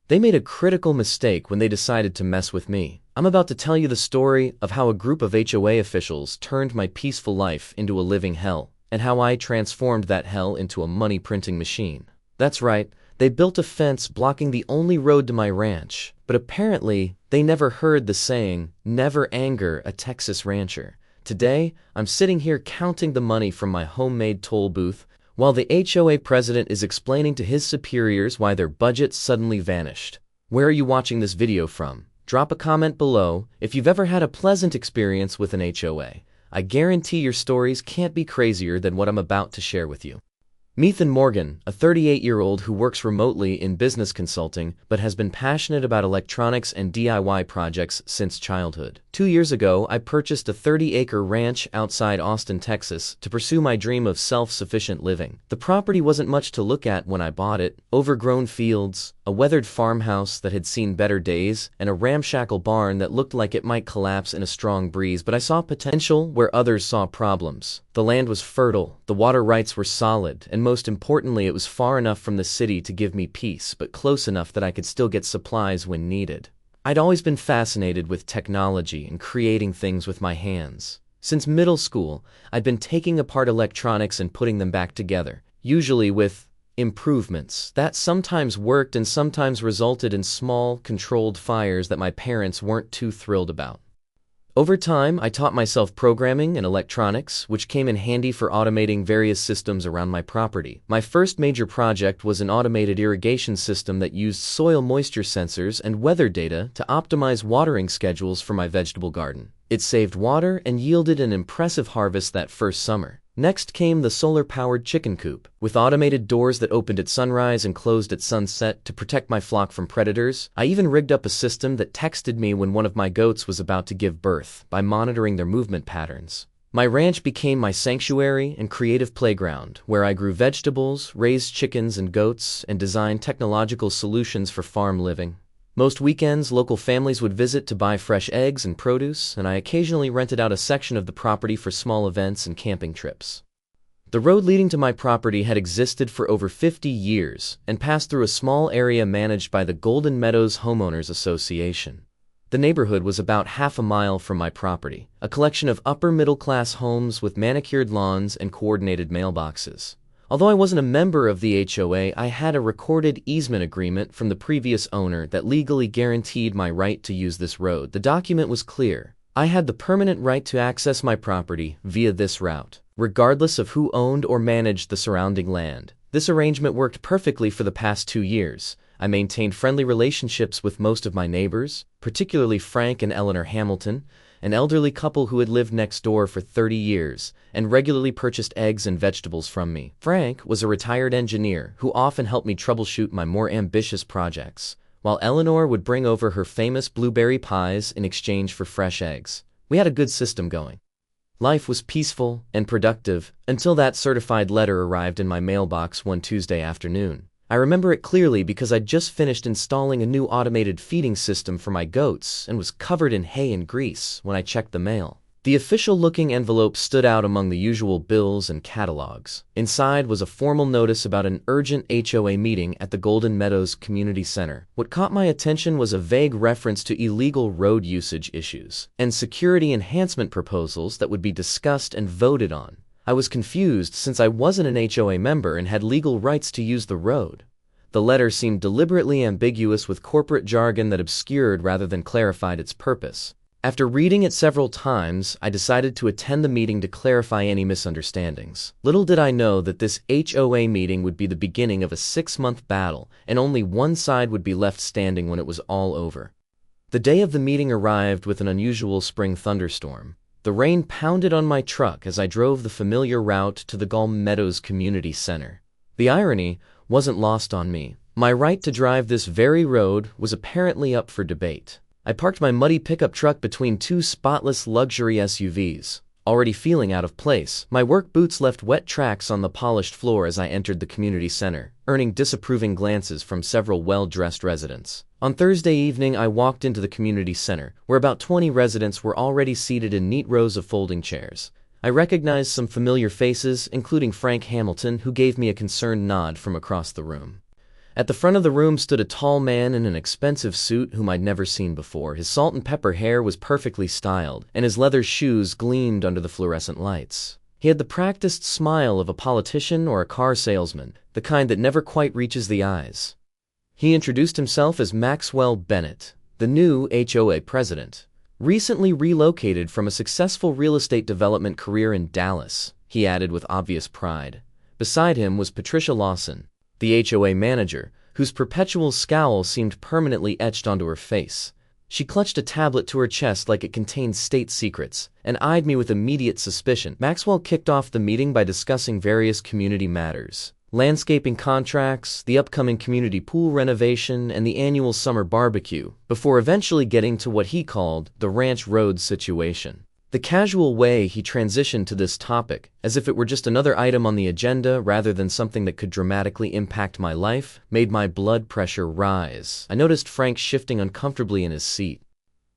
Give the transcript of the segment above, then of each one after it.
They made a critical mistake when they decided to mess with me. I'm about to tell you the story of how a group of HOA officials turned my peaceful life into a living hell, and how I transformed that hell into a money-printing machine. That's right, they built a fence blocking the only road to my ranch, but apparently they never heard the saying, "Never anger a Texas rancher." Today, I'm sitting here counting the money from my homemade toll booth, while the HOA president is explaining to his superiors why their budget suddenly vanished. Where are you watching this video from? Drop a comment below if you've ever had a pleasant experience with an HOA. I guarantee your stories can't be crazier than what I'm about to share with you. Ethan Morgan, a 38-year-old who works remotely in business consulting but has been passionate about electronics and DIY projects since childhood. 2 years ago, I purchased a 30-acre ranch outside Austin, Texas, to pursue my dream of self-sufficient living. The property wasn't much to look at when I bought it: overgrown fields, a weathered farmhouse that had seen better days, and a ramshackle barn that looked like it might collapse in a strong breeze, but I saw potential where others saw problems. The land was fertile, the water rights were solid, and most importantly, it was far enough from the city to give me peace, but close enough that I could still get supplies when needed. I'd always been fascinated with technology and creating things with my hands. Since middle school, I'd been taking apart electronics and putting them back together, usually with improvements that sometimes worked and sometimes resulted in small, controlled fires that my parents weren't too thrilled about. Over time, I taught myself programming and electronics, which came in handy for automating various systems around my property. My first major project was an automated irrigation system that used soil moisture sensors and weather data to optimize watering schedules for my vegetable garden. It saved water and yielded an impressive harvest that first summer. Next came the solar-powered chicken coop, with automated doors that opened at sunrise and closed at sunset to protect my flock from predators. I even rigged up a system that texted me when one of my goats was about to give birth by monitoring their movement patterns. My ranch became my sanctuary and creative playground, where I grew vegetables, raised chickens and goats, and designed technological solutions for farm living. Most weekends, local families would visit to buy fresh eggs and produce, and I occasionally rented out a section of the property for small events and camping trips. The road leading to my property had existed for over 50 years and passed through a small area managed by the Golden Meadows Homeowners Association. The neighborhood was about half a mile from my property, a collection of upper-middle-class homes with manicured lawns and coordinated mailboxes. Although I wasn't a member of the HOA, I had a recorded easement agreement from the previous owner that legally guaranteed my right to use this road. The document was clear. I had the permanent right to access my property via this route, regardless of who owned or managed the surrounding land. This arrangement worked perfectly for the past 2 years. I maintained friendly relationships with most of my neighbors, particularly Frank and Eleanor Hamilton, an elderly couple who had lived next door for 30 years and regularly purchased eggs and vegetables from me. Frank was a retired engineer who often helped me troubleshoot my more ambitious projects, while Eleanor would bring over her famous blueberry pies in exchange for fresh eggs. We had a good system going. Life was peaceful and productive until that certified letter arrived in my mailbox one Tuesday afternoon. I remember it clearly because I'd just finished installing a new automated feeding system for my goats and was covered in hay and grease when I checked the mail. The official-looking envelope stood out among the usual bills and catalogs. Inside was a formal notice about an urgent HOA meeting at the Golden Meadows Community Center. What caught my attention was a vague reference to illegal road usage issues and security enhancement proposals that would be discussed and voted on. I was confused since I wasn't an HOA member and had legal rights to use the road. The letter seemed deliberately ambiguous with corporate jargon that obscured rather than clarified its purpose. After reading it several times, I decided to attend the meeting to clarify any misunderstandings. Little did I know that this HOA meeting would be the beginning of a 6-month battle, and only one side would be left standing when it was all over. The day of the meeting arrived with an unusual spring thunderstorm. The rain pounded on my truck as I drove the familiar route to the Golden Meadows Community Center. The irony wasn't lost on me. My right to drive this very road was apparently up for debate. I parked my muddy pickup truck between 2 spotless luxury SUVs. Already feeling out of place, my work boots left wet tracks on the polished floor as I entered the community center, earning disapproving glances from several well-dressed residents. On Thursday evening, I walked into the community center, where about 20 residents were already seated in neat rows of folding chairs. I recognized some familiar faces, including Frank Hamilton, who gave me a concerned nod from across the room. At the front of the room stood a tall man in an expensive suit whom I'd never seen before. His salt and pepper hair was perfectly styled, and his leather shoes gleamed under the fluorescent lights. He had the practiced smile of a politician or a car salesman, the kind that never quite reaches the eyes. He introduced himself as Maxwell Bennett, the new HOA president. Recently relocated from a successful real estate development career in Dallas, he added with obvious pride. Beside him was Patricia Lawson, the HOA manager, whose perpetual scowl seemed permanently etched onto her face. She clutched a tablet to her chest like it contained state secrets, and eyed me with immediate suspicion. Maxwell kicked off the meeting by discussing various community matters. Landscaping contracts, the upcoming community pool renovation, and the annual summer barbecue, before eventually getting to what he called the Ranch Road situation. The casual way he transitioned to this topic, as if it were just another item on the agenda rather than something that could dramatically impact my life, made my blood pressure rise. I noticed Frank shifting uncomfortably in his seat.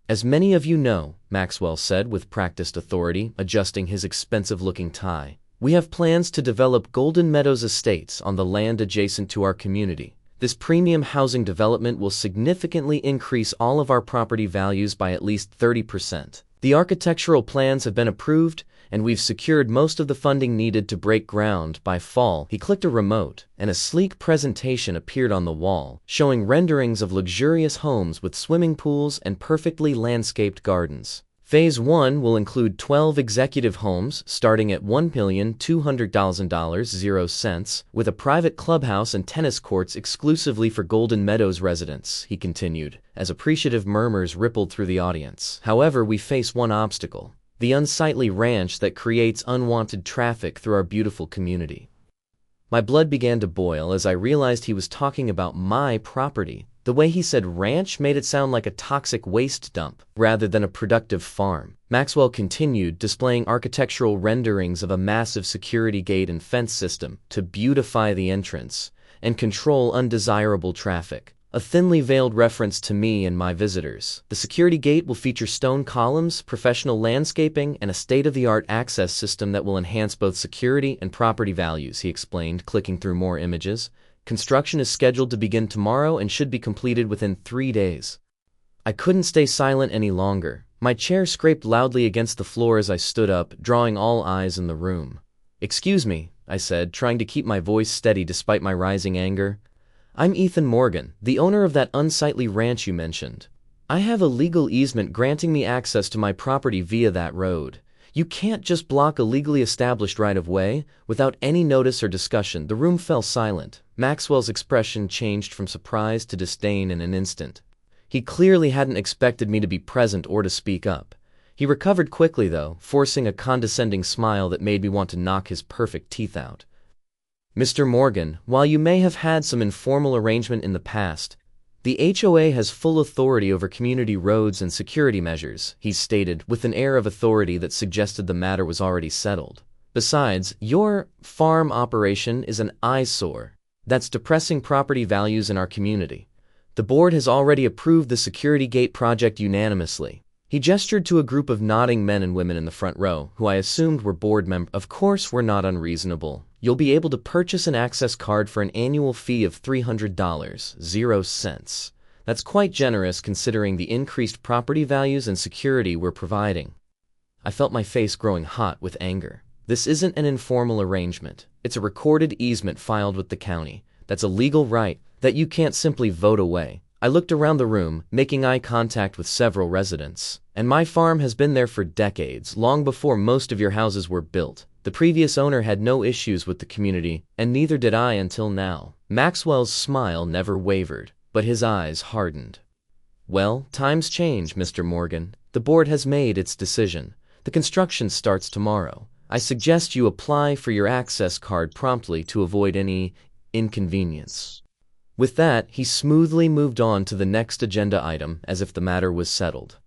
"As many of you know," Maxwell said with practiced authority, adjusting his expensive-looking tie, "we have plans to develop Golden Meadows Estates on the land adjacent to our community. This premium housing development will significantly increase all of our property values by at least 30%. The architectural plans have been approved, and we've secured most of the funding needed to break ground by fall." He clicked a remote, and a sleek presentation appeared on the wall, showing renderings of luxurious homes with swimming pools and perfectly landscaped gardens. Phase 1 will include 12 executive homes starting at $1,200,000, with a private clubhouse and tennis courts exclusively for Golden Meadows residents, he continued, as appreciative murmurs rippled through the audience. "However, we face one obstacle: the unsightly ranch that creates unwanted traffic through our beautiful community." My blood began to boil as I realized he was talking about my property. The way he said ranch made it sound like a toxic waste dump, rather than a productive farm. Maxwell continued, displaying architectural renderings of a massive security gate and fence system to beautify the entrance and control undesirable traffic. A thinly veiled reference to me and my visitors. "The security gate will feature stone columns, professional landscaping, and a state-of-the-art access system that will enhance both security and property values," he explained, clicking through more images. "Construction is scheduled to begin tomorrow and should be completed within 3 days." I couldn't stay silent any longer. My chair scraped loudly against the floor as I stood up, drawing all eyes in the room. "Excuse me," I said, trying to keep my voice steady despite my rising anger. "I'm Ethan Morgan, the owner of that unsightly ranch you mentioned. I have a legal easement granting me access to my property via that road. You can't just block a legally established right-of-way without any notice or discussion." The room fell silent. Maxwell's expression changed from surprise to disdain in an instant. He clearly hadn't expected me to be present or to speak up. He recovered quickly, though, forcing a condescending smile that made me want to knock his perfect teeth out. "Mr. Morgan, while you may have had some informal arrangement in the past, the HOA has full authority over community roads and security measures," he stated, with an air of authority that suggested the matter was already settled. "Besides, your farm operation is an eyesore that's depressing property values in our community. The board has already approved the security gate project unanimously." He gestured to a group of nodding men and women in the front row, who I assumed were board members. "Of course we're not unreasonable. You'll be able to purchase an access card for an annual fee of $300.00. That's quite generous considering the increased property values and security we're providing." I felt my face growing hot with anger. "This isn't an informal arrangement. It's a recorded easement filed with the county. That's a legal right that you can't simply vote away." I looked around the room, making eye contact with several residents. "And my farm has been there for decades, long before most of your houses were built. The previous owner had no issues with the community, and neither did I until now." Maxwell's smile never wavered, but his eyes hardened. "Well, times change, Mr. Morgan. The board has made its decision. The construction starts tomorrow. I suggest you apply for your access card promptly to avoid any inconvenience." With that, he smoothly moved on to the next agenda item, as if the matter was settled.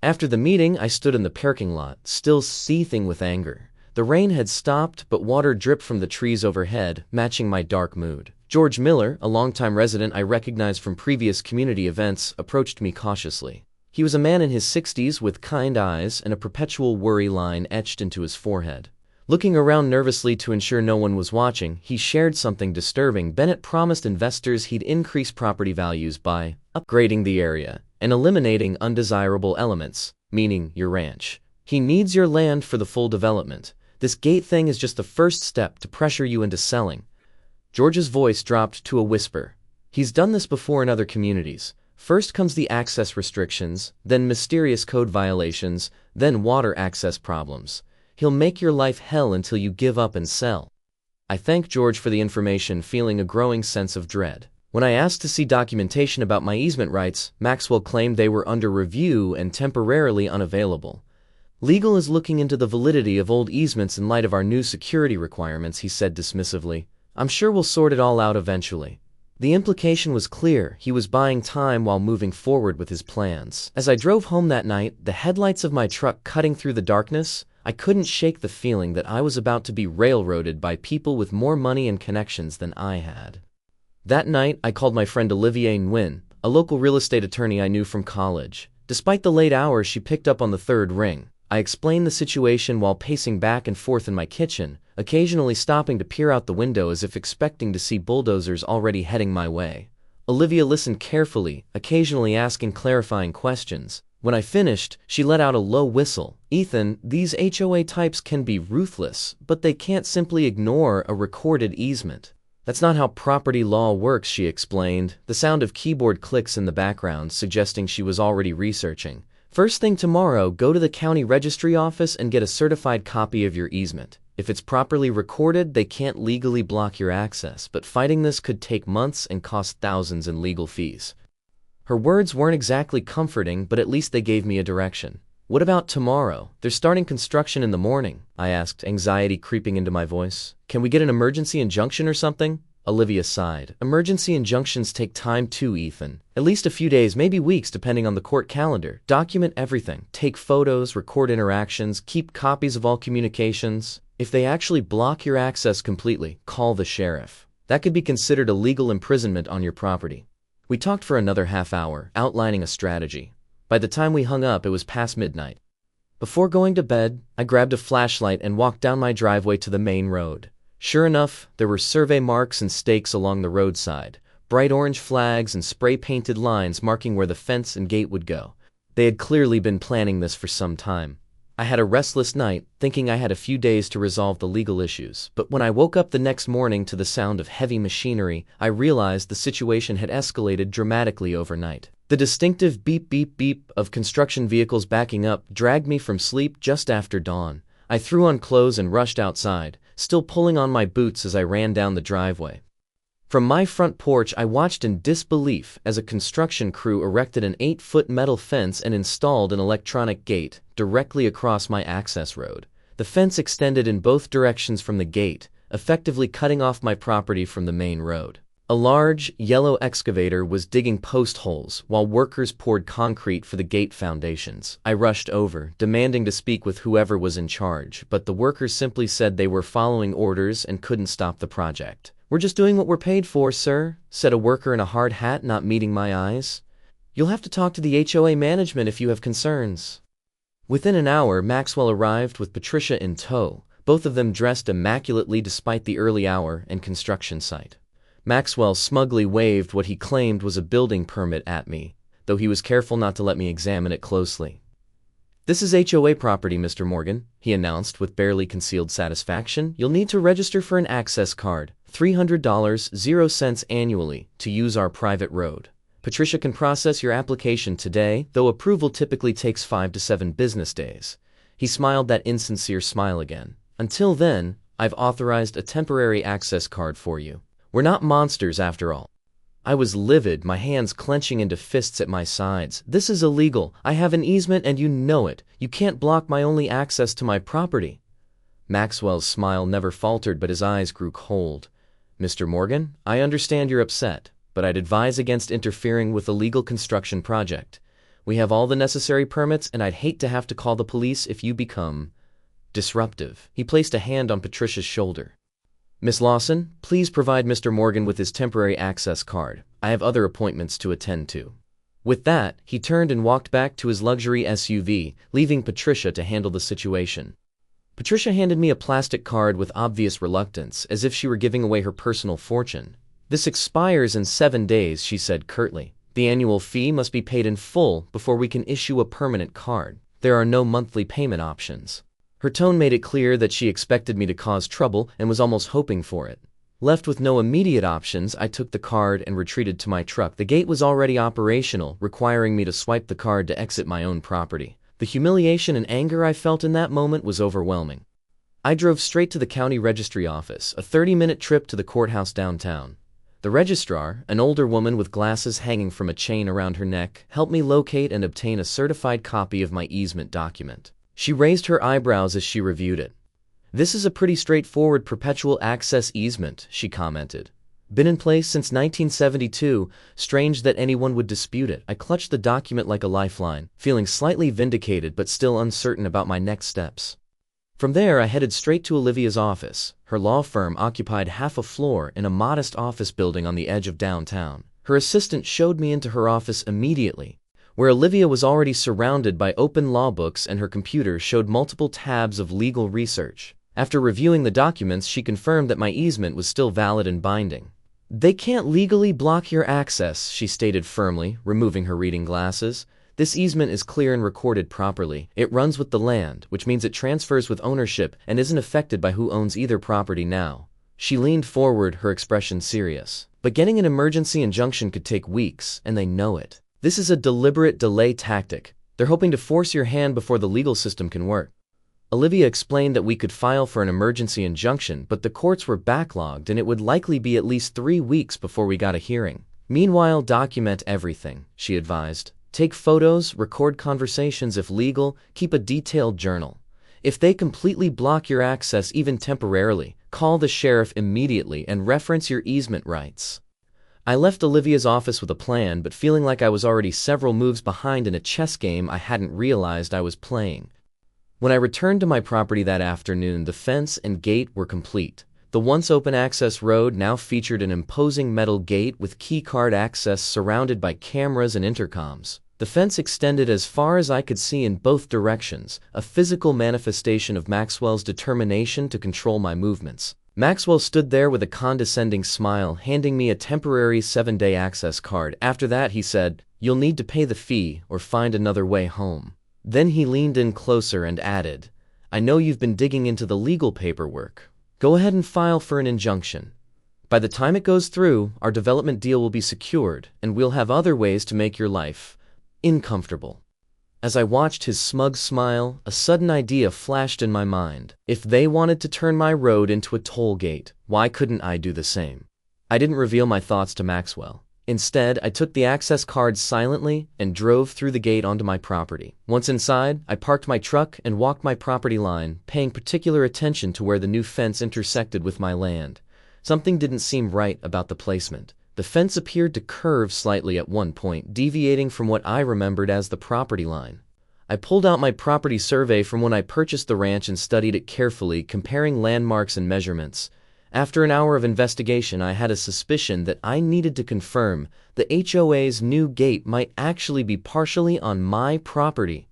After the meeting, I stood in the parking lot, still seething with anger. The rain had stopped, but water dripped from the trees overhead, matching my dark mood. George Miller, a longtime resident I recognized from previous community events, approached me cautiously. He was a man in his 60s with kind eyes and a perpetual worry line etched into his forehead. Looking around nervously to ensure no one was watching, he shared something disturbing. Bennett promised investors he'd increase property values by upgrading the area and eliminating undesirable elements, meaning your ranch. He needs your land for the full development. This gate thing is just the first step to pressure you into selling. George's voice dropped to a whisper. He's done this before in other communities. First comes the access restrictions, then mysterious code violations, then water access problems. He'll make your life hell until you give up and sell. I thanked George for the information, feeling a growing sense of dread. When I asked to see documentation about my easement rights, Maxwell claimed they were under review and temporarily unavailable. Legal is looking into the validity of old easements in light of our new security requirements, he said dismissively. I'm sure we'll sort it all out eventually. The implication was clear. He was buying time while moving forward with his plans. As I drove home that night, the headlights of my truck cutting through the darkness, I couldn't shake the feeling that I was about to be railroaded by people with more money and connections than I had. That night, I called my friend Olivier Nguyen, a local real estate attorney I knew from college. Despite the late hours, she picked up on the third ring. I explained the situation while pacing back and forth in my kitchen, occasionally stopping to peer out the window as if expecting to see bulldozers already heading my way. Olivia listened carefully, occasionally asking clarifying questions. When I finished, she let out a low whistle. Ethan, these HOA types can be ruthless, but they can't simply ignore a recorded easement. That's not how property law works, she explained, the sound of keyboard clicks in the background suggesting she was already researching. First thing tomorrow, go to the county registry office and get a certified copy of your easement. If it's properly recorded, they can't legally block your access, but fighting this could take months and cost thousands in legal fees. Her words weren't exactly comforting, but at least they gave me a direction. What about tomorrow? They're starting construction in the morning, I asked, anxiety creeping into my voice. Can we get an emergency injunction or something? Olivia sighed. Emergency injunctions take time too, Ethan. At least a few days, maybe weeks, depending on the court calendar. Document everything. Take photos, record interactions, keep copies of all communications. If they actually block your access completely, call the sheriff. That could be considered illegal imprisonment on your property. We talked for another half hour, outlining a strategy. By the time we hung up, it was past midnight. Before going to bed, I grabbed a flashlight and walked down my driveway to the main road. Sure enough, there were survey marks and stakes along the roadside, bright orange flags and spray-painted lines marking where the fence and gate would go. They had clearly been planning this for some time. I had a restless night, thinking I had a few days to resolve the legal issues, but when I woke up the next morning to the sound of heavy machinery, I realized the situation had escalated dramatically overnight. The distinctive beep beep beep of construction vehicles backing up dragged me from sleep just after dawn. I threw on clothes and rushed outside, still pulling on my boots as I ran down the driveway. From my front porch, I watched in disbelief as a construction crew erected an 8-foot metal fence and installed an electronic gate directly across my access road. The fence extended in both directions from the gate, effectively cutting off my property from the main road. A large, yellow excavator was digging post holes while workers poured concrete for the gate foundations. I rushed over, demanding to speak with whoever was in charge, but the workers simply said they were following orders and couldn't stop the project. "We're just doing what we're paid for, sir," said a worker in a hard hat, not meeting my eyes. "You'll have to talk to the HOA management if you have concerns." Within an hour, Maxwell arrived with Patricia in tow, both of them dressed immaculately despite the early hour and construction site. Maxwell smugly waved what he claimed was a building permit at me, though he was careful not to let me examine it closely. "This is HOA property, Mr. Morgan," he announced with barely concealed satisfaction. "You'll need to register for an access card, $300, 0 cents annually, to use our private road. Patricia can process your application today, though approval typically takes 5 to 7 business days." He smiled that insincere smile again. "Until then, I've authorized a temporary access card for you. We're not monsters after all." I was livid, my hands clenching into fists at my sides. "This is illegal. I have an easement and you know it. You can't block my only access to my property." Maxwell's smile never faltered, but his eyes grew cold. "Mr. Morgan, I understand you're upset, but I'd advise against interfering with a legal construction project. We have all the necessary permits, and I'd hate to have to call the police if you become disruptive." He placed a hand on Patricia's shoulder. "Miss Lawson, please provide Mr. Morgan with his temporary access card. I have other appointments to attend to." With that, he turned and walked back to his luxury SUV, leaving Patricia to handle the situation. Patricia handed me a plastic card with obvious reluctance, as if she were giving away her personal fortune. "This expires in 7 days," she said curtly. "The annual fee must be paid in full before we can issue a permanent card. There are no monthly payment options." Her tone made it clear that she expected me to cause trouble and was almost hoping for it. Left with no immediate options, I took the card and retreated to my truck. The gate was already operational, requiring me to swipe the card to exit my own property. The humiliation and anger I felt in that moment was overwhelming. I drove straight to the county registry office, a 30-minute trip to the courthouse downtown. The registrar, an older woman with glasses hanging from a chain around her neck, helped me locate and obtain a certified copy of my easement document. She raised her eyebrows as she reviewed it. "This is a pretty straightforward perpetual access easement," she commented. "Been in place since 1972, strange that anyone would dispute it." I clutched the document like a lifeline, feeling slightly vindicated but still uncertain about my next steps. From there I headed straight to Olivia's office. Her law firm occupied half a floor in a modest office building on the edge of downtown. Her assistant showed me into her office immediately, where Olivia was already surrounded by open law books and her computer showed multiple tabs of legal research. After reviewing the documents, she confirmed that my easement was still valid and binding. "They can't legally block your access," she stated firmly, removing her reading glasses. "This easement is clear and recorded properly. It runs with the land, which means it transfers with ownership and isn't affected by who owns either property now." She leaned forward, her expression serious. "But getting an emergency injunction could take weeks, and they know it. This is a deliberate delay tactic. They're hoping to force your hand before the legal system can work." Olivia explained that we could file for an emergency injunction, but the courts were backlogged and it would likely be at least 3 weeks before we got a hearing. "Meanwhile, document everything," she advised. "Take photos, record conversations if legal, keep a detailed journal. If they completely block your access even temporarily, call the sheriff immediately and reference your easement rights." I left Olivia's office with a plan, but feeling like I was already several moves behind in a chess game I hadn't realized I was playing. When I returned to my property that afternoon, the fence and gate were complete. The once open access road now featured an imposing metal gate with keycard access surrounded by cameras and intercoms. The fence extended as far as I could see in both directions, a physical manifestation of Maxwell's determination to control my movements. Maxwell stood there with a condescending smile, handing me a temporary 7-day access card. After that, he said, "You'll need to pay the fee or find another way home." Then he leaned in closer and added, "I know you've been digging into the legal paperwork. Go ahead and file for an injunction. By the time it goes through, our development deal will be secured, and we'll have other ways to make your life uncomfortable." As I watched his smug smile, a sudden idea flashed in my mind. If they wanted to turn my road into a toll gate, why couldn't I do the same? I didn't reveal my thoughts to Maxwell. Instead, I took the access card silently and drove through the gate onto my property. Once inside, I parked my truck and walked my property line, paying particular attention to where the new fence intersected with my land. Something didn't seem right about the placement. The fence appeared to curve slightly at one point, deviating from what I remembered as the property line. I pulled out my property survey from when I purchased the ranch and studied it carefully, comparing landmarks and measurements. After an hour of investigation, I had a suspicion that I needed to confirm the HOA's new gate might actually be partially on my property.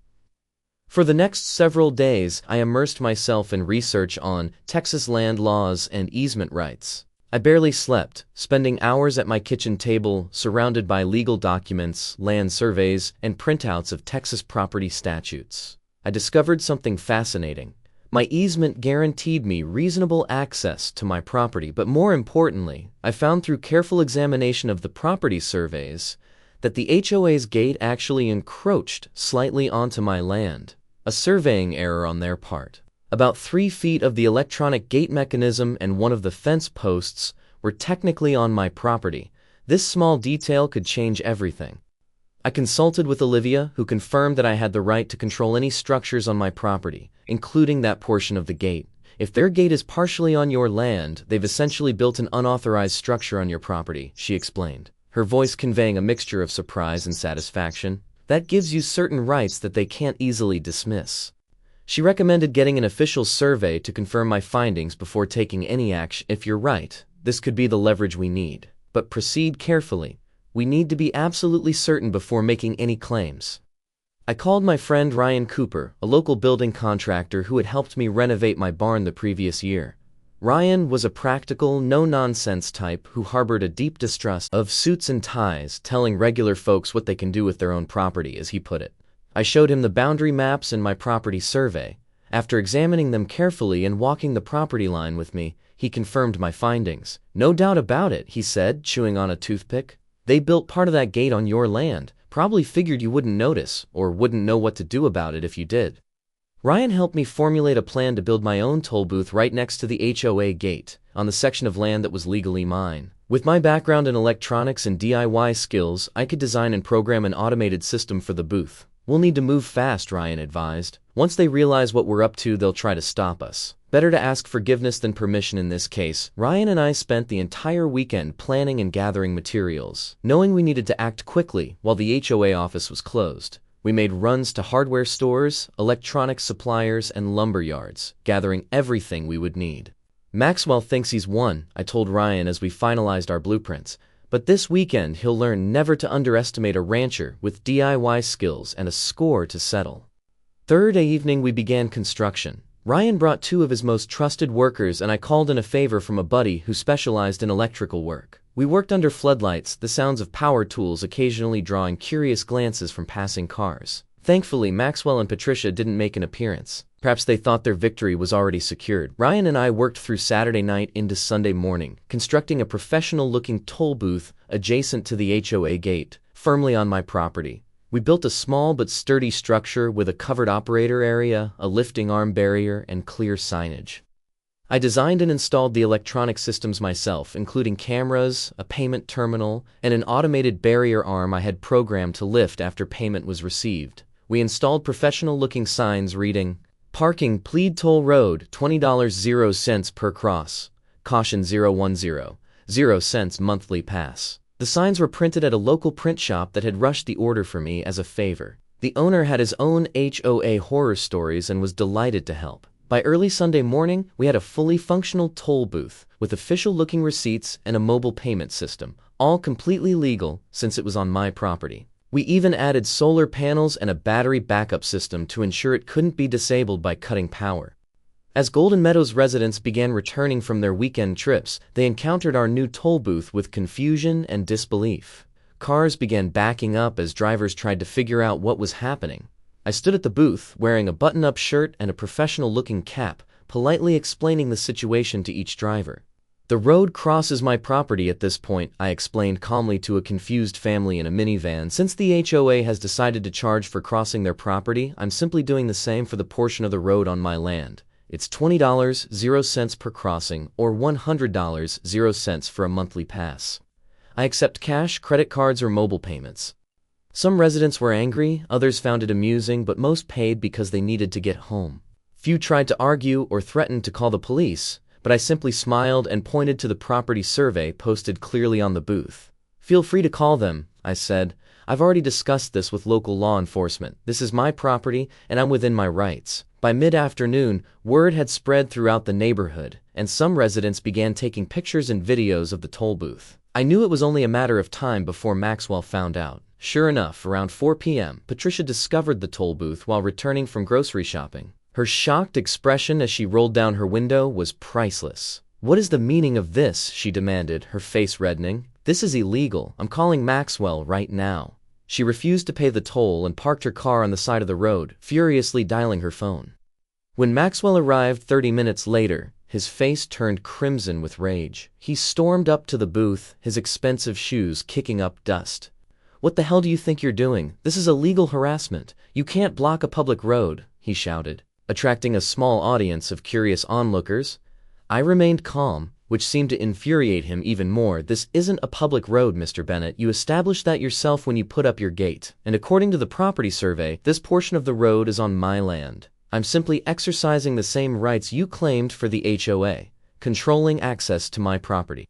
For the next several days, I immersed myself in research on Texas land laws and easement rights. I barely slept, spending hours at my kitchen table surrounded by legal documents, land surveys, and printouts of Texas property statutes. I discovered something fascinating. My easement guaranteed me reasonable access to my property, but more importantly, I found through careful examination of the property surveys that the HOA's gate actually encroached slightly onto my land, a surveying error on their part. About 3 feet of the electronic gate mechanism and one of the fence posts were technically on my property. This small detail could change everything. I consulted with Olivia, who confirmed that I had the right to control any structures on my property, including that portion of the gate. If their gate is partially on your land, they've essentially built an unauthorized structure on your property, she explained, her voice conveying a mixture of surprise and satisfaction. That gives you certain rights that they can't easily dismiss. She recommended getting an official survey to confirm my findings before taking any action. "If you're right, this could be the leverage we need. But proceed carefully. We need to be absolutely certain before making any claims." I called my friend Ryan Cooper, a local building contractor who had helped me renovate my barn the previous year. Ryan was a practical, no-nonsense type who harbored a deep distrust of suits and ties, telling regular folks what they can do with their own property, as he put it. I showed him the boundary maps in my property survey. After examining them carefully and walking the property line with me, he confirmed my findings. "No doubt about it," he said, chewing on a toothpick. "They built part of that gate on your land. Probably figured you wouldn't notice, or wouldn't know what to do about it if you did." Ryan helped me formulate a plan to build my own toll booth right next to the HOA gate, on the section of land that was legally mine. With my background in electronics and DIY skills, I could design and program an automated system for the booth. "We'll need to move fast," Ryan advised. "Once they realize what we're up to, they'll try to stop us. Better to ask forgiveness than permission in this case." Ryan and I spent the entire weekend planning and gathering materials, knowing we needed to act quickly while the HOA office was closed. We made runs to hardware stores, electronics suppliers, and lumber yards, gathering everything we would need. "Maxwell thinks he's won," I told Ryan as we finalized our blueprints. "But this weekend he'll learn never to underestimate a rancher with DIY skills and a score to settle." Third evening we began construction. Ryan brought 2 of his most trusted workers and I called in a favor from a buddy who specialized in electrical work. We worked under floodlights, the sounds of power tools occasionally drawing curious glances from passing cars. Thankfully, Maxwell and Patricia didn't make an appearance. Perhaps they thought their victory was already secured. Ryan and I worked through Saturday night into Sunday morning, constructing a professional-looking toll booth adjacent to the HOA gate, firmly on my property. We built a small but sturdy structure with a covered operator area, a lifting arm barrier, and clear signage. I designed and installed the electronic systems myself, including cameras, a payment terminal, and an automated barrier arm I had programmed to lift after payment was received. We installed professional-looking signs reading, "Parking Plead Toll Road, $20 0 cents per cross. Caution 010, 0 cents monthly pass." The signs were printed at a local print shop that had rushed the order for me as a favor. The owner had his own HOA horror stories and was delighted to help. By early Sunday morning, we had a fully functional toll booth with official-looking receipts and a mobile payment system, all completely legal since it was on my property. We even added solar panels and a battery backup system to ensure it couldn't be disabled by cutting power. As Golden Meadows residents began returning from their weekend trips, they encountered our new toll booth with confusion and disbelief. Cars began backing up as drivers tried to figure out what was happening. I stood at the booth, wearing a button-up shirt and a professional-looking cap, politely explaining the situation to each driver. "The road crosses my property at this point," I explained calmly to a confused family in a minivan. "Since the HOA has decided to charge for crossing their property, I'm simply doing the same for the portion of the road on my land. It's $20 0 cents per crossing or $100 0 cents for a monthly pass. I accept cash, credit cards, or mobile payments." Some residents were angry, others found it amusing, but most paid because they needed to get home. Few tried to argue or threatened to call the police, but I simply smiled and pointed to the property survey posted clearly on the booth. "Feel free to call them," I said. "I've already discussed this with local law enforcement. This is my property, and I'm within my rights." By mid-afternoon, word had spread throughout the neighborhood, and some residents began taking pictures and videos of the toll booth. I knew it was only a matter of time before Maxwell found out. Sure enough, around 4 p.m., Patricia discovered the toll booth while returning from grocery shopping. Her shocked expression as she rolled down her window was priceless. "What is the meaning of this?" she demanded, her face reddening. "This is illegal. I'm calling Maxwell right now." She refused to pay the toll and parked her car on the side of the road, furiously dialing her phone. When Maxwell arrived 30 minutes later, his face turned crimson with rage. He stormed up to the booth, his expensive shoes kicking up dust. "What the hell do you think you're doing? This is illegal harassment. You can't block a public road," he shouted, attracting a small audience of curious onlookers. I remained calm, which seemed to infuriate him even more. "This isn't a public road, Mr. Bennett. You established that yourself when you put up your gate. And according to the property survey, this portion of the road is on my land. I'm simply exercising the same rights you claimed for the HOA, controlling access to my property."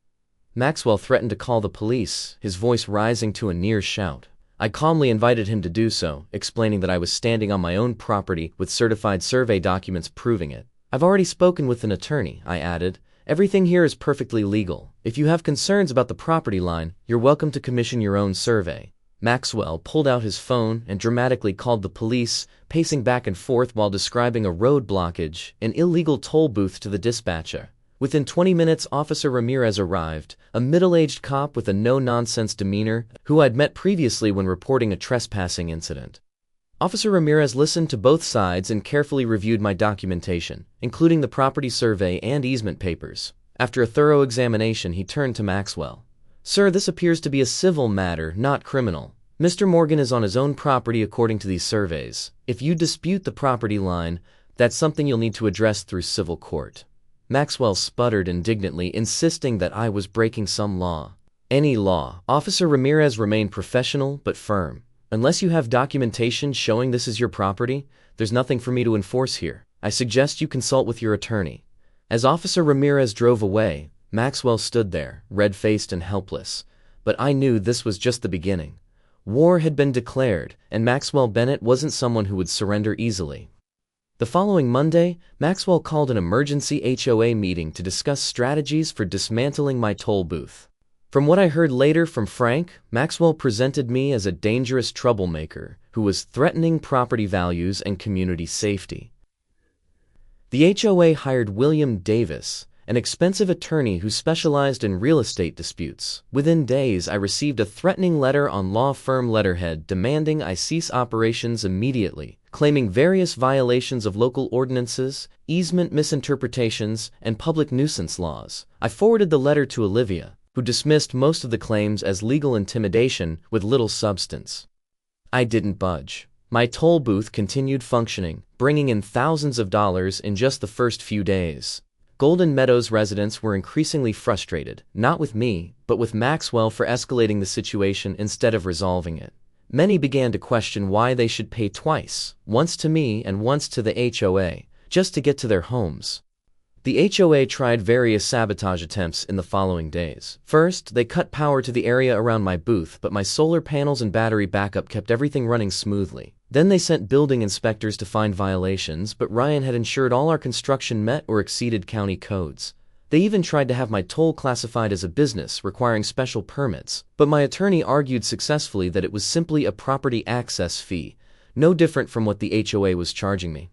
Maxwell threatened to call the police, his voice rising to a near shout. I calmly invited him to do so, explaining that I was standing on my own property with certified survey documents proving it. "I've already spoken with an attorney," I added. "Everything here is perfectly legal. If you have concerns about the property line, you're welcome to commission your own survey." Maxwell pulled out his phone and dramatically called the police, pacing back and forth while describing a road blockage, an illegal toll booth to the dispatcher. Within 20 minutes, Officer Ramirez arrived, a middle-aged cop with a no-nonsense demeanor who I'd met previously when reporting a trespassing incident. Officer Ramirez listened to both sides and carefully reviewed my documentation, including the property survey and easement papers. After a thorough examination, he turned to Maxwell. "Sir, this appears to be a civil matter, not criminal. Mr. Morgan is on his own property according to these surveys. If you dispute the property line, that's something you'll need to address through civil court." Maxwell sputtered indignantly, insisting that I was breaking some law. "Any law." Officer Ramirez remained professional but firm. "Unless you have documentation showing this is your property, there's nothing for me to enforce here. I suggest you consult with your attorney." As Officer Ramirez drove away, Maxwell stood there, red-faced and helpless. But I knew this was just the beginning. War had been declared, and Maxwell Bennett wasn't someone who would surrender easily. The following Monday, Maxwell called an emergency HOA meeting to discuss strategies for dismantling my toll booth. From what I heard later from Frank, Maxwell presented me as a dangerous troublemaker who was threatening property values and community safety. The HOA hired William Davis, an expensive attorney who specialized in real estate disputes. Within days, I received a threatening letter on law firm letterhead demanding I cease operations immediately, claiming various violations of local ordinances, easement misinterpretations, and public nuisance laws. I forwarded the letter to Olivia, who dismissed most of the claims as legal intimidation with little substance. I didn't budge. My toll booth continued functioning, bringing in thousands of dollars in just the first few days. Golden Meadows residents were increasingly frustrated, not with me, but with Maxwell for escalating the situation instead of resolving it. Many began to question why they should pay twice, once to me and once to the HOA, just to get to their homes. The HOA tried various sabotage attempts in the following days. First, they cut power to the area around my booth, but my solar panels and battery backup kept everything running smoothly. Then they sent building inspectors to find violations, but Ryan had ensured all our construction met or exceeded county codes. They even tried to have my toll classified as a business, requiring special permits, but my attorney argued successfully that it was simply a property access fee, no different from what the HOA was charging me.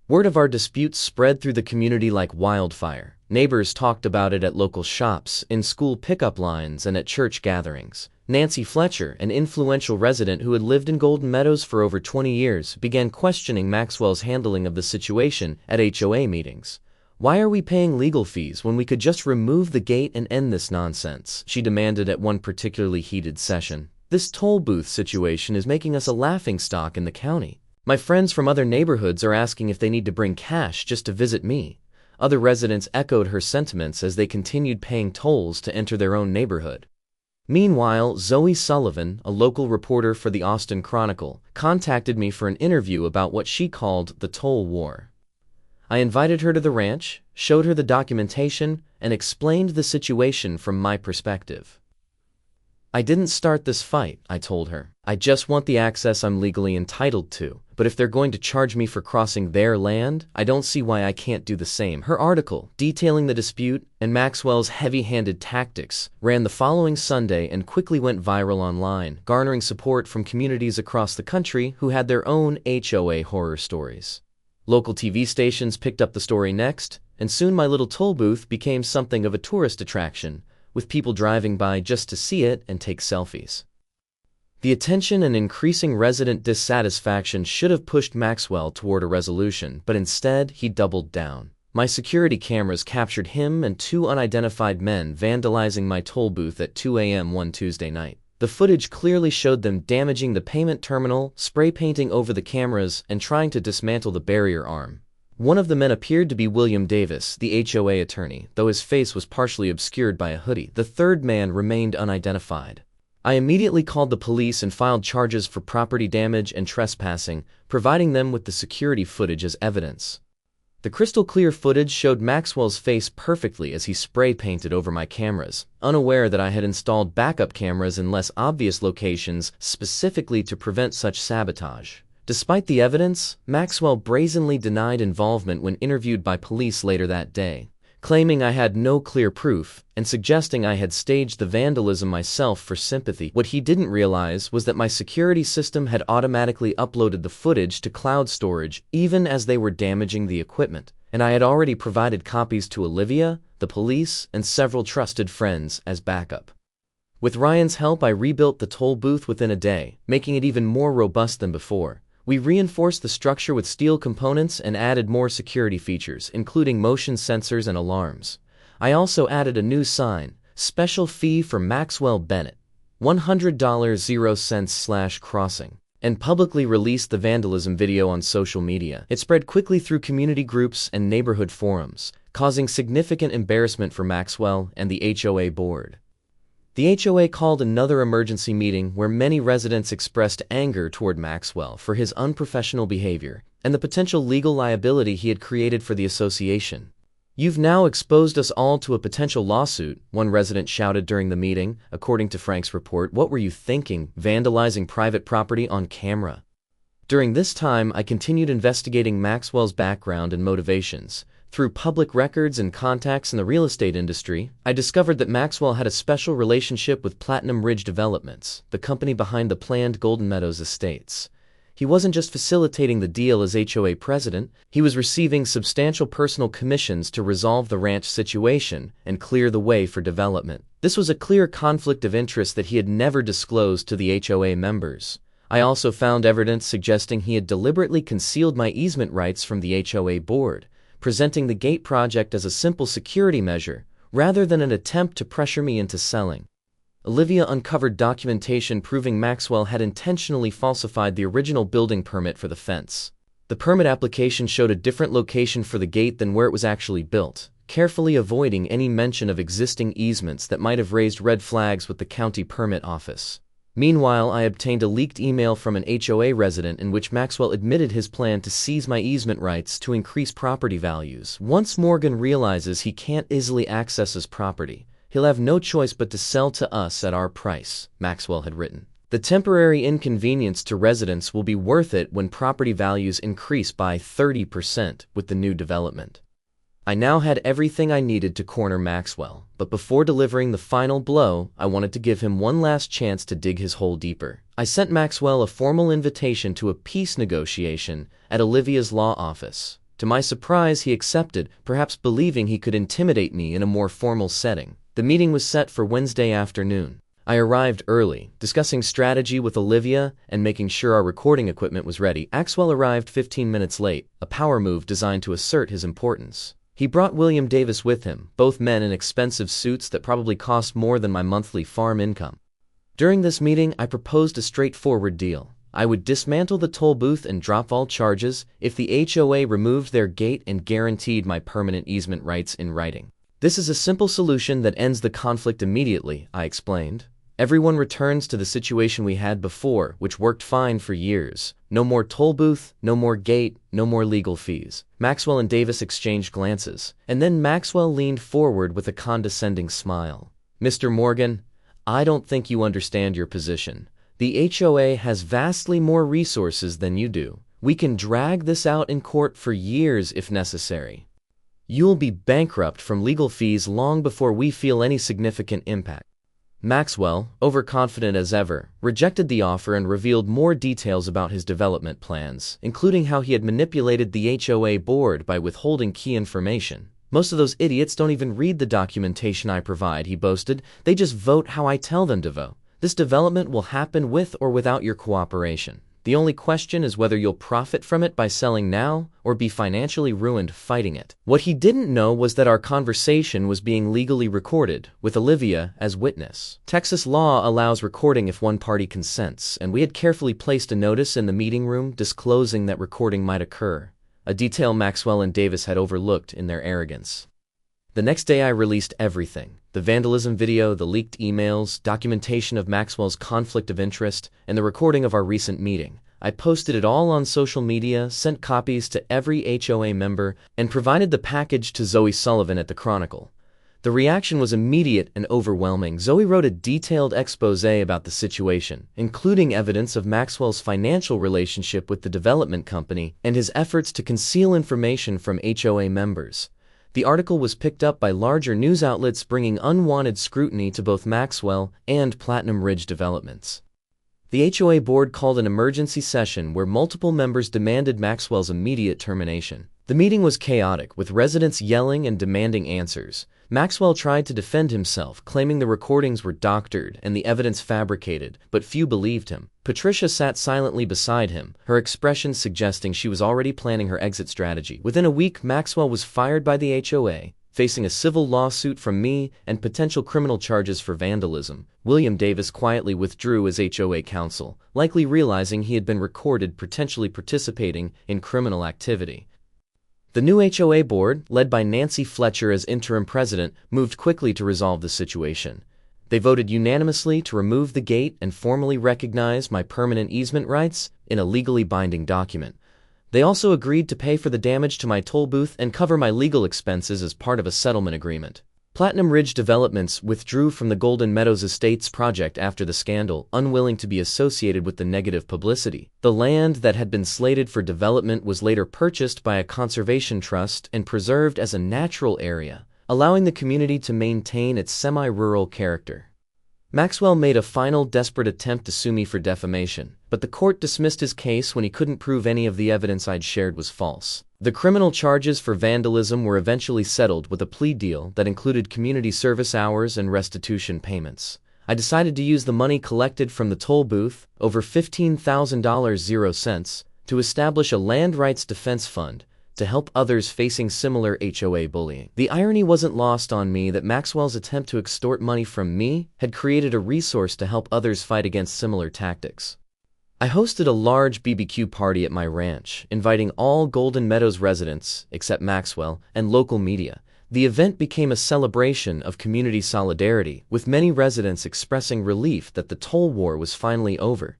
Word of our disputes spread through the community like wildfire. Neighbors talked about it at local shops, in school pickup lines, and at church gatherings. Nancy Fletcher, an influential resident who had lived in Golden Meadows for over 20 years, began questioning Maxwell's handling of the situation at HOA meetings. "Why are we paying legal fees when we could just remove the gate and end this nonsense?" she demanded at one particularly heated session. "This toll booth situation is making us a laughingstock in the county. My friends from other neighborhoods are asking if they need to bring cash just to visit me." Other residents echoed her sentiments as they continued paying tolls to enter their own neighborhood. Meanwhile, Zoe Sullivan, a local reporter for the Austin Chronicle, contacted me for an interview about what she called the toll war. I invited her to the ranch, showed her the documentation, and explained the situation from my perspective. "I didn't start this fight," I told her. "I just want the access I'm legally entitled to. But if they're going to charge me for crossing their land, I don't see why I can't do the same." Her article, detailing the dispute and Maxwell's heavy-handed tactics, ran the following Sunday and quickly went viral online, garnering support from communities across the country who had their own HOA horror stories. Local TV stations picked up the story next, and soon my little toll booth became something of a tourist attraction, with people driving by just to see it and take selfies. The attention and increasing resident dissatisfaction should have pushed Maxwell toward a resolution, but instead he doubled down. My security cameras captured him and two unidentified men vandalizing my toll booth at 2 a.m. one Tuesday night. The footage clearly showed them damaging the payment terminal, spray painting over the cameras, and trying to dismantle the barrier arm. One of the men appeared to be William Davis, the HOA attorney, though his face was partially obscured by a hoodie. The third man remained unidentified. I immediately called the police and filed charges for property damage and trespassing, providing them with the security footage as evidence. The crystal-clear footage showed Maxwell's face perfectly as he spray-painted over my cameras, unaware that I had installed backup cameras in less obvious locations specifically to prevent such sabotage. Despite the evidence, Maxwell brazenly denied involvement when interviewed by police later that day, claiming I had no clear proof and suggesting I had staged the vandalism myself for sympathy. What he didn't realize was that my security system had automatically uploaded the footage to cloud storage even as they were damaging the equipment, and I had already provided copies to Olivia, the police, and several trusted friends as backup. With Ryan's help, I rebuilt the toll booth within a day, making it even more robust than before. We reinforced the structure with steel components and added more security features, including motion sensors and alarms. I also added a new sign, "Special fee for Maxwell Bennett, $100 0 cents/crossing," and publicly released the vandalism video on social media. It spread quickly through community groups and neighborhood forums, causing significant embarrassment for Maxwell and the HOA board. The HOA called another emergency meeting where many residents expressed anger toward Maxwell for his unprofessional behavior and the potential legal liability he had created for the association. "You've now exposed us all to a potential lawsuit," one resident shouted during the meeting, according to Frank's report. "What were you thinking, vandalizing private property on camera?" During this time, I continued investigating Maxwell's background and motivations. Through public records and contacts in the real estate industry, I discovered that Maxwell had a special relationship with Platinum Ridge Developments, the company behind the planned Golden Meadows estates. He wasn't just facilitating the deal as HOA president, he was receiving substantial personal commissions to resolve the ranch situation and clear the way for development. This was a clear conflict of interest that he had never disclosed to the HOA members. I also found evidence suggesting he had deliberately concealed my easement rights from the HOA board, presenting the gate project as a simple security measure rather than an attempt to pressure me into selling. Olivia uncovered documentation proving Maxwell had intentionally falsified the original building permit for the fence. The permit application showed a different location for the gate than where it was actually built, carefully avoiding any mention of existing easements that might have raised red flags with the county permit office. Meanwhile, I obtained a leaked email from an HOA resident in which Maxwell admitted his plan to seize my easement rights to increase property values. Once Morgan realizes he can't easily access his property, he'll have no choice but to sell to us at our price, Maxwell had written. The temporary inconvenience to residents will be worth it when property values increase by 30% with the new development. I now had everything I needed to corner Maxwell, but before delivering the final blow, I wanted to give him one last chance to dig his hole deeper. I sent Maxwell a formal invitation to a peace negotiation at Olivia's law office. To my surprise, he accepted, perhaps believing he could intimidate me in a more formal setting. The meeting was set for Wednesday afternoon. I arrived early, discussing strategy with Olivia and making sure our recording equipment was ready. Maxwell arrived 15 minutes late, a power move designed to assert his importance. He brought William Davis with him, both men in expensive suits that probably cost more than my monthly farm income. During this meeting, I proposed a straightforward deal. I would dismantle the toll booth and drop all charges if the HOA removed their gate and guaranteed my permanent easement rights in writing. "This is a simple solution that ends the conflict immediately," I explained. "Everyone returns to the situation we had before, which worked fine for years. No more toll booth, no more gate, no more legal fees." Maxwell and Davis exchanged glances, and then Maxwell leaned forward with a condescending smile. "Mr. Morgan, I don't think you understand your position. The HOA has vastly more resources than you do. We can drag this out in court for years if necessary. You'll be bankrupt from legal fees long before we feel any significant impact." Maxwell, overconfident as ever, rejected the offer and revealed more details about his development plans, including how he had manipulated the HOA board by withholding key information. "Most of those idiots don't even read the documentation I provide," he boasted. "They just vote how I tell them to vote. This development will happen with or without your cooperation. The only question is whether you'll profit from it by selling now or be financially ruined fighting it." What he didn't know was that our conversation was being legally recorded, with Olivia as witness. Texas law allows recording if one party consents, and we had carefully placed a notice in the meeting room disclosing that recording might occur, a detail Maxwell and Davis had overlooked in their arrogance. The next day I released everything: the vandalism video, the leaked emails, documentation of Maxwell's conflict of interest, and the recording of our recent meeting. I posted it all on social media, sent copies to every HOA member, and provided the package to Zoe Sullivan at the Chronicle. The reaction was immediate and overwhelming. Zoe wrote a detailed expose about the situation, including evidence of Maxwell's financial relationship with the development company and his efforts to conceal information from HOA members. The article was picked up by larger news outlets, bringing unwanted scrutiny to both Maxwell and Platinum Ridge developments. The HOA board called an emergency session where multiple members demanded Maxwell's immediate termination. The meeting was chaotic, with residents yelling and demanding answers. Maxwell tried to defend himself, claiming the recordings were doctored and the evidence fabricated, but few believed him. Patricia sat silently beside him, her expression suggesting she was already planning her exit strategy. Within a week, Maxwell was fired by the HOA, facing a civil lawsuit from me and potential criminal charges for vandalism. William Davis quietly withdrew as HOA counsel, likely realizing he had been recorded potentially participating in criminal activity. The new HOA board, led by Nancy Fletcher as interim president, moved quickly to resolve the situation. They voted unanimously to remove the gate and formally recognize my permanent easement rights in a legally binding document. They also agreed to pay for the damage to my toll booth and cover my legal expenses as part of a settlement agreement. Platinum Ridge Developments withdrew from the Golden Meadows Estates project after the scandal, unwilling to be associated with the negative publicity. The land that had been slated for development was later purchased by a conservation trust and preserved as a natural area, allowing the community to maintain its semi-rural character. Maxwell made a final desperate attempt to sue me for defamation, but the court dismissed his case when he couldn't prove any of the evidence I'd shared was false. The criminal charges for vandalism were eventually settled with a plea deal that included community service hours and restitution payments. I decided to use the money collected from the toll booth, over $15,000, to establish a land rights defense fund to help others facing similar HOA bullying. The irony wasn't lost on me that Maxwell's attempt to extort money from me had created a resource to help others fight against similar tactics. I hosted a large BBQ party at my ranch, inviting all Golden Meadows residents, except Maxwell, and local media. The event became a celebration of community solidarity, with many residents expressing relief that the toll war was finally over.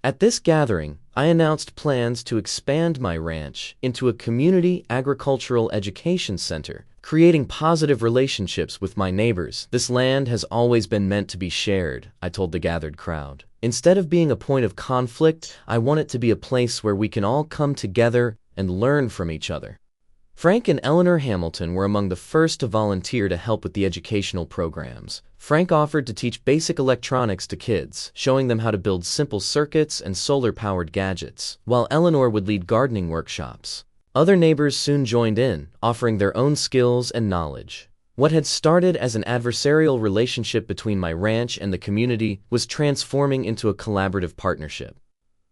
At this gathering, I announced plans to expand my ranch into a community agricultural education center, creating positive relationships with my neighbors. This land has always been meant to be shared, I told the gathered crowd. Instead of being a point of conflict, I want it to be a place where we can all come together and learn from each other. Frank and Eleanor Hamilton were among the first to volunteer to help with the educational programs. Frank offered to teach basic electronics to kids, showing them how to build simple circuits and solar-powered gadgets, while Eleanor would lead gardening workshops. Other neighbors soon joined in, offering their own skills and knowledge. What had started as an adversarial relationship between my ranch and the community was transforming into a collaborative partnership.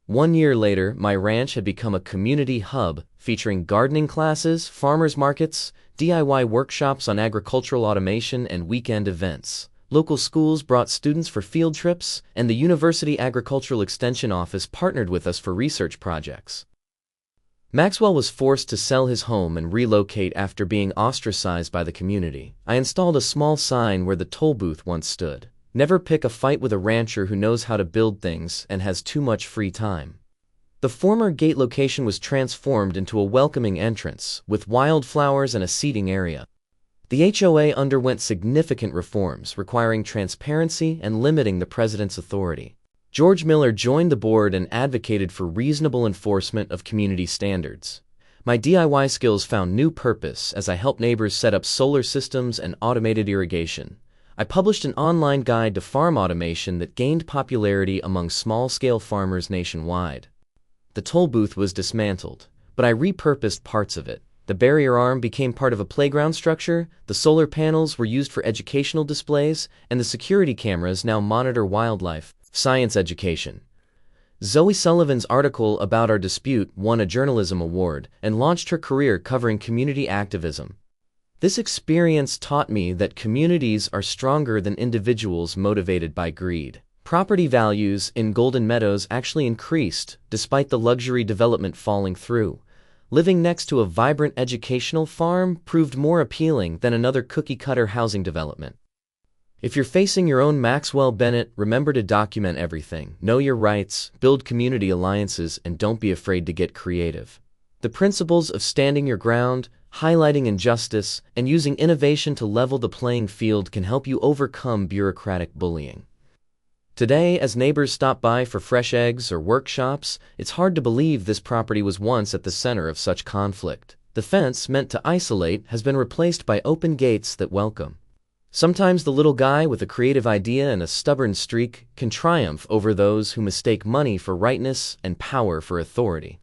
1 year later, my ranch had become a community hub featuring gardening classes, farmers markets, DIY workshops on agricultural automation, and weekend events. Local schools brought students for field trips, and the University Agricultural Extension Office partnered with us for research projects. Maxwell was forced to sell his home and relocate after being ostracized by the community. I installed a small sign where the toll booth once stood. Never pick a fight with a rancher who knows how to build things and has too much free time. The former gate location was transformed into a welcoming entrance, with wildflowers and a seating area. The HOA underwent significant reforms, requiring transparency and limiting the president's authority. George Miller joined the board and advocated for reasonable enforcement of community standards. My DIY skills found new purpose as I helped neighbors set up solar systems and automated irrigation. I published an online guide to farm automation that gained popularity among small-scale farmers nationwide. The toll booth was dismantled, but I repurposed parts of it. The barrier arm became part of a playground structure, the solar panels were used for educational displays, and the security cameras now monitor wildlife. Science education. Zoe Sullivan's article about our dispute won a journalism award and launched her career covering community activism. This experience taught me that communities are stronger than individuals motivated by greed. Property values in Golden Meadows actually increased, despite the luxury development falling through. Living next to a vibrant educational farm proved more appealing than another cookie-cutter housing development. If you're facing your own Maxwell Bennett, remember to document everything. Know your rights, build community alliances, and don't be afraid to get creative. The principles of standing your ground, highlighting injustice, and using innovation to level the playing field can help you overcome bureaucratic bullying. Today, as neighbors stop by for fresh eggs or workshops, it's hard to believe this property was once at the center of such conflict. The fence meant to isolate has been replaced by open gates that welcome. Sometimes the little guy with a creative idea and a stubborn streak can triumph over those who mistake money for rightness and power for authority.